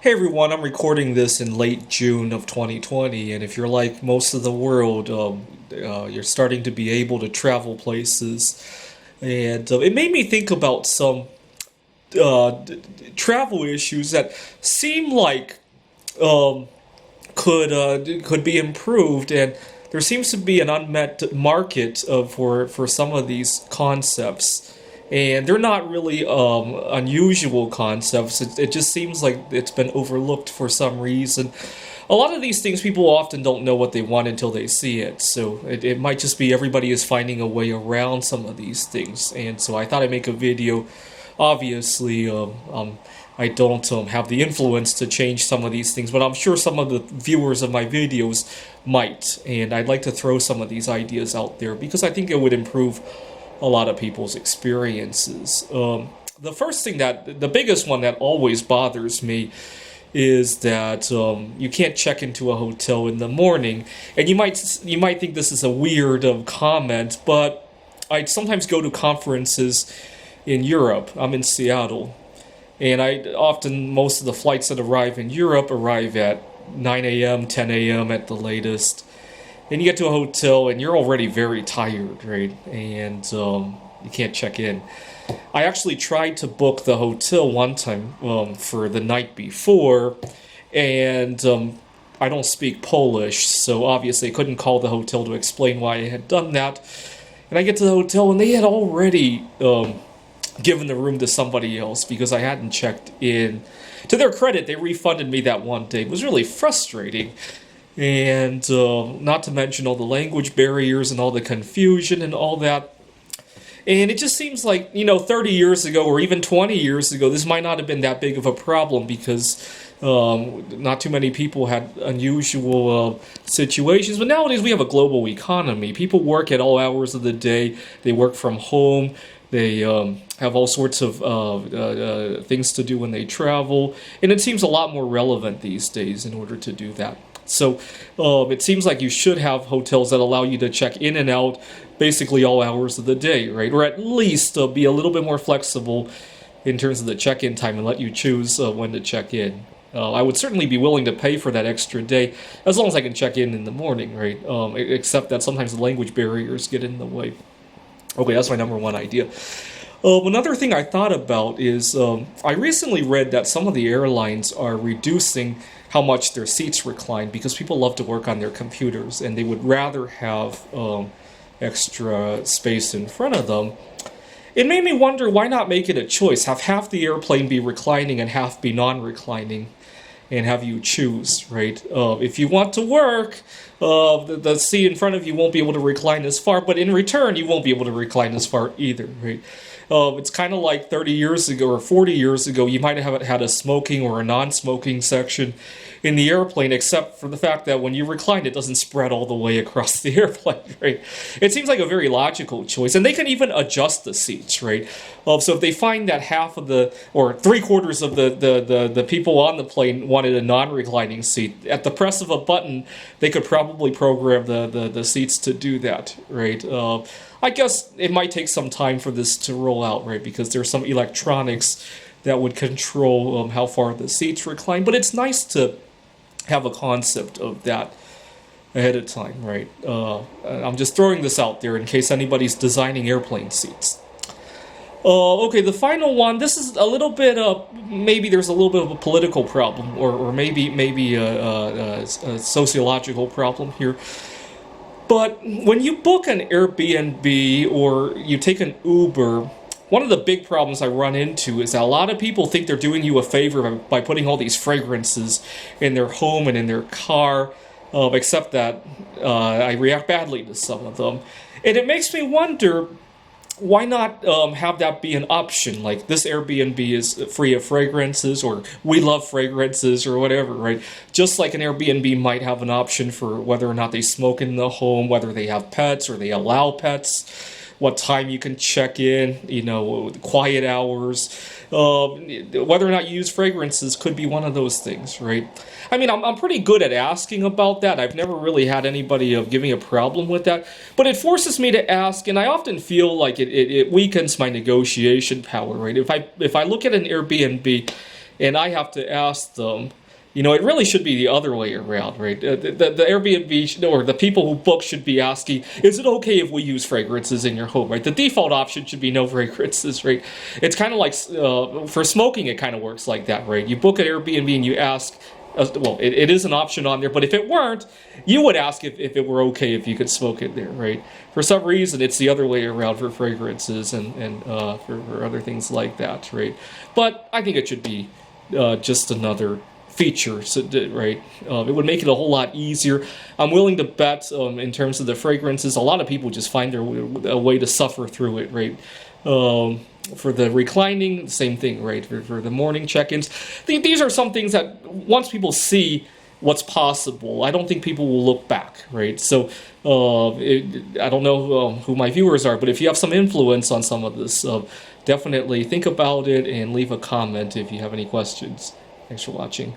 Hey everyone, I'm recording this in late June of 2020, and if you're like most of the world, you're starting to be able to travel places. And it made me think about some travel issues that seem like um, could be improved, and there seems to be an unmet market for some of these concepts, and they're not really unusual concepts. It just seems like it's been overlooked for some reason. A lot of these things people often don't know what they want until they see it, so it might just be everybody is finding a way around some of these things, and so I thought I'd make a video. Obviously, I don't have the influence to change some of these things, but I'm sure some of the viewers of my videos might, and I'd like to throw some of these ideas out there because I think it would improve a lot of people's experiences. The first thing the biggest one that always bothers me is that you can't check into a hotel in the morning, and you might think this is a weird comment, but I sometimes go to conferences in Europe. I'm in Seattle, and most of the flights that arrive in Europe arrive at 9 a.m., 10 a.m. at the latest. And you get to a hotel and you're already very tired, right? And you can't check in. I actually tried to book the hotel one time for the night before, and I don't speak Polish, so obviously I couldn't call the hotel to explain why I had done that. And I get to the hotel and they had already given the room to somebody else because I hadn't checked in. To their credit, they refunded me that one day. It was really frustrating. And not to mention all the language barriers and all the confusion and all that. And it just seems like, 30 years ago or even 20 years ago, this might not have been that big of a problem because not too many people had unusual situations. But nowadays we have a global economy. People work at all hours of the day. They work from home. They have all sorts of things to do when they travel. And it seems a lot more relevant these days in order to do that. So it seems like you should have hotels that allow you to check in and out basically all hours of the day, right? Or at least be a little bit more flexible in terms of the check-in time and let you choose when to check in. I would certainly be willing to pay for that extra day as long as I can check in the morning, right? Except that sometimes the language barriers get in the way. Okay, that's my number one idea. Another thing I thought about is I recently read that some of the airlines are reducing how much their seats recline because people love to work on their computers and they would rather have extra space in front of them. It made me wonder, why not make it a choice? Have half the airplane be reclining and half be non-reclining, and have you choose, right? If you want to work, the seat in front of you won't be able to recline as far, but in return, you won't be able to recline as far either, right? It's kind of like 30 years ago or 40 years ago, you might have had a smoking or a non-smoking section in the airplane, except for the fact that when you recline, it doesn't spread all the way across the airplane, right? It seems like a very logical choice, and they can even adjust the seats, right? So if they find that half of or three-quarters of the people on the plane wanted a non-reclining seat, at the press of a button, they could probably program the seats to do that, right? I guess it might take some time for this to roll out, right? Because there's some electronics that would control how far the seats recline, but it's nice to have a concept of that ahead of time, right? I'm just throwing this out there in case anybody's designing airplane seats. Okay, the final one. This is a little bit. Maybe there's a little bit of a political problem, or maybe a sociological problem here. But when you book an Airbnb or you take an Uber, one of the big problems I run into is that a lot of people think they're doing you a favor by putting all these fragrances in their home and in their car, except that I react badly to some of them. And it makes me wonder, why not have that be an option? Like, this Airbnb is free of fragrances, or we love fragrances, or whatever, right? Just like an Airbnb might have an option for whether or not they smoke in the home, whether they have pets or they allow pets, what time you can check in, quiet hours, whether or not you use fragrances could be one of those things, right? I mean, I'm pretty good at asking about that. I've never really had anybody give me a problem with that, but it forces me to ask, and I often feel like it weakens my negotiation power, right? If I look at an Airbnb and I have to ask them. It really should be the other way around, right? The Airbnb or the people who book should be asking, is it okay if we use fragrances in your home, right? The default option should be no fragrances, right? It's kind of like, for smoking, it kind of works like that, right? You book an Airbnb and you ask, well, it is an option on there, but if it weren't, you would ask if it were okay if you could smoke it there, right? For some reason, it's the other way around for fragrances and for other things like that, right? But I think it should be just another feature, so, right? It would make it a whole lot easier. I'm willing to bet, in terms of the fragrances, a lot of people just find a way to suffer through it, right? For the reclining, same thing, right? For the morning check-ins, these are some things that once people see what's possible, I don't think people will look back, right? So I don't know who my viewers are, but if you have some influence on some of this, definitely think about it and leave a comment if you have any questions. Thanks for watching.